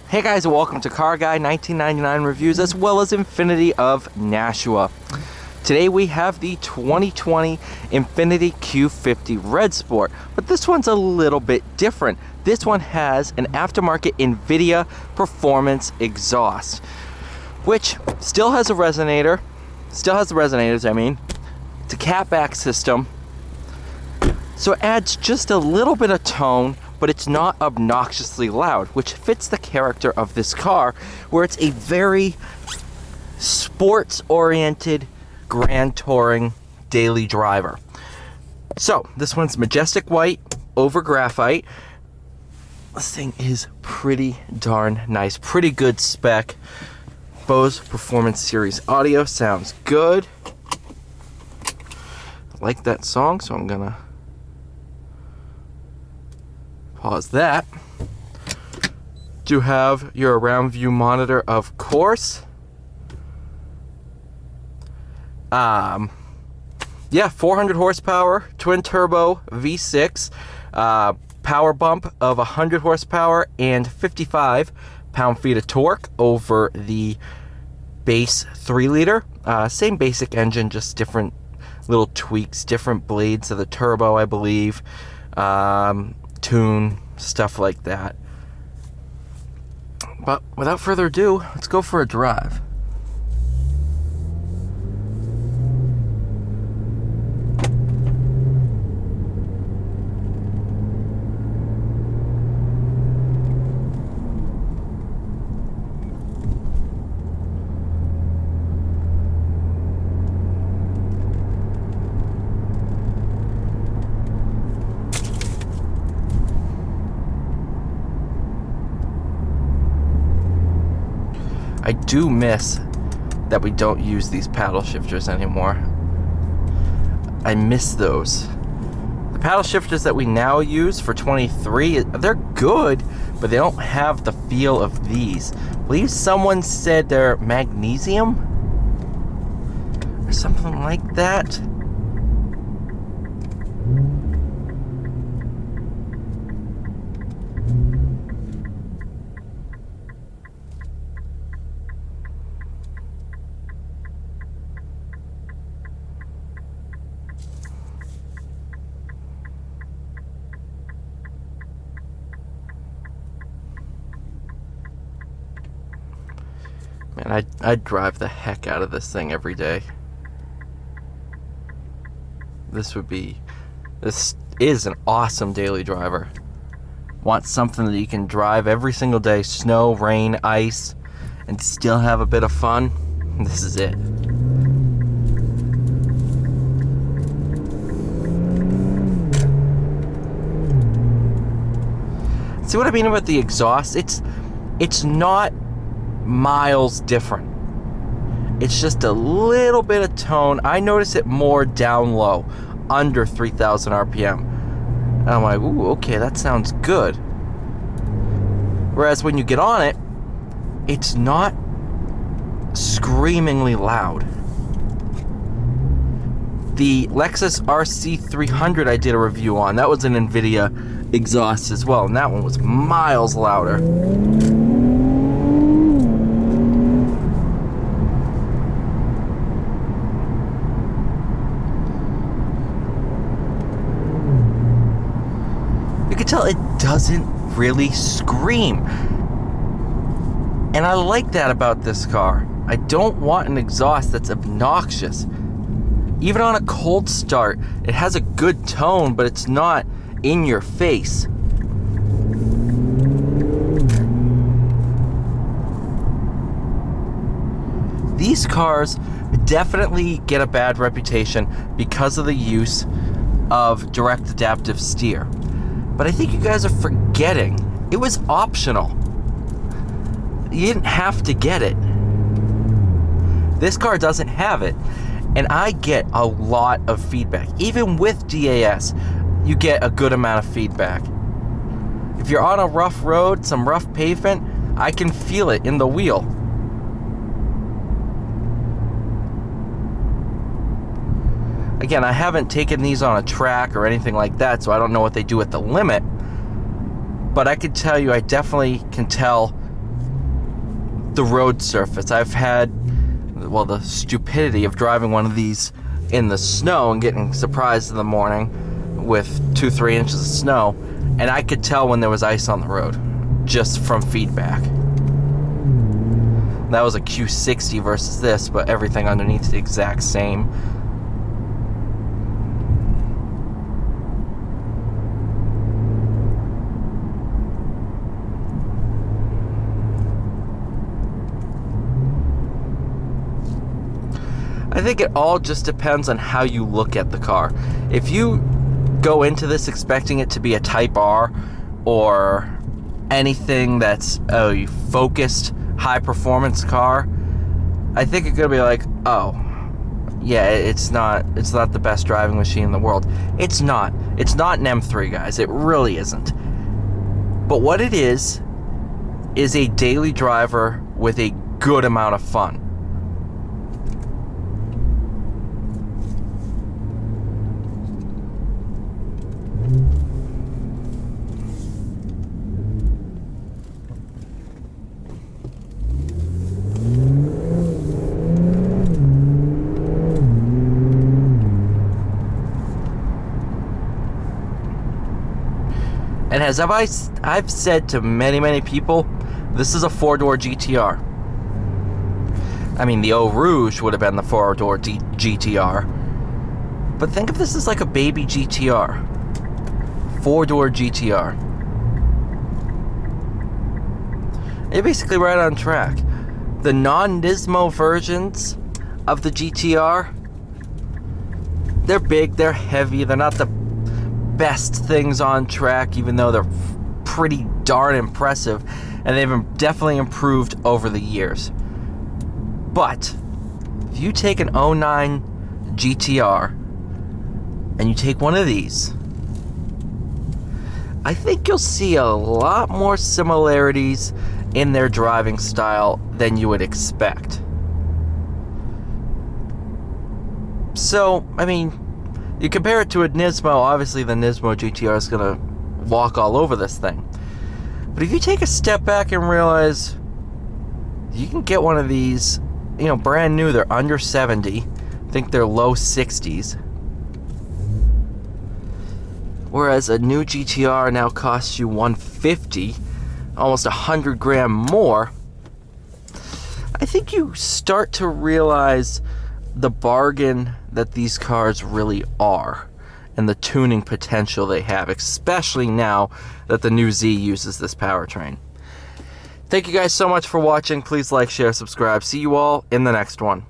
Hey guys, and welcome to Car Guy 1999 Reviews, as well as Infinity of Nashua. Today we have the 2020 Infiniti Q50 Red Sport, but this one's a little bit different. This one has an aftermarket INVIDIA performance exhaust, which still has a resonator, It's a Catback system, so it adds just a little bit of tone, but it's not obnoxiously loud, which fits the character of this car, where it's a very sports-oriented, grand touring daily driver. So, this one's majestic white over graphite. This thing is pretty darn nice, pretty good spec. Bose Performance Series audio sounds good. I like that song, so I'm gonna pause that. Do have your around view monitor, of course. Yeah, 400 horsepower, twin turbo V6, power bump of 100 horsepower and 55 pound-feet of torque over the base 3-liter. Same basic engine, just different little tweaks, different blades of the turbo, I believe. Tune, stuff like that. But without further ado, let's go for a drive. I do miss that we don't use these paddle shifters anymore. I miss those. The paddle shifters that we now use for 23, they're good, but they don't have the feel of these. I believe someone said they're magnesium or something like that. Man, I'd drive the heck out of this thing every day. This is an awesome daily driver. Want something that you can drive every single day, snow, rain, ice, and still have a bit of fun? This is it. See what I mean about the exhaust? It's not miles different. It's just a little bit of tone. I notice it more down low, under 3,000 RPM. And I'm like, ooh, okay, that sounds good. Whereas when you get on it, it's not screamingly loud. The Lexus RC300 I did a review on, that was an INVIDIA exhaust as well, and that one was miles louder. You can tell it doesn't really scream. And I like that about this car. I don't want an exhaust that's obnoxious. Even on a cold start, it has a good tone, but it's not in your face. These cars definitely get a bad reputation because of the use of direct adaptive steer. But I think you guys are forgetting, it was optional. You didn't have to get it. This car doesn't have it, and I get a lot of feedback. Even with DAS, you get a good amount of feedback. If you're on a rough road, some rough pavement, I can feel it in the wheel. Again, I haven't taken these on a track or anything like that, so I don't know what they do at the limit. But I can tell you, I definitely can tell the road surface. I've had, well, the stupidity of driving one of these in the snow and getting surprised in the morning with 2-3 inches of snow, and I could tell when there was ice on the road just from feedback. That was a Q60 versus this, but everything underneath is the exact same. I think it all just depends on how you look at the car. If you go into this expecting it to be a Type R or anything that's a focused high performance car, I think it's gonna be like, oh yeah, it's not the best driving machine in the world. It's not an M3, guys. It really isn't. But what it is a daily driver with a good amount of fun. And as I've said to many people, this is a 4-door GTR. I mean, the Eau Rouge would have been the 4-door GTR. But think of this as like a baby GTR. 4-door GTR. You're basically right on track. The non-Nismo versions of the GTR, they're big, they're heavy, they're not the best things on track, even though they're pretty darn impressive, and they've definitely improved over the years. But if you take an 09 GTR and you take one of these, I think you'll see a lot more similarities in their driving style than you would expect. So, I mean, you compare it to a Nismo, obviously the Nismo GTR is going to walk all over this thing. But if you take a step back and realize you can get one of these, you know, brand new, they're under 70. I think they're low 60s. Whereas a new GTR now costs you $150, almost $100 more. I think you start to realize the bargain that these cars really are and the tuning potential they have, especially now that the new Z uses this powertrain. Thank you guys so much for watching. Please like, share, subscribe. See you all in the next one.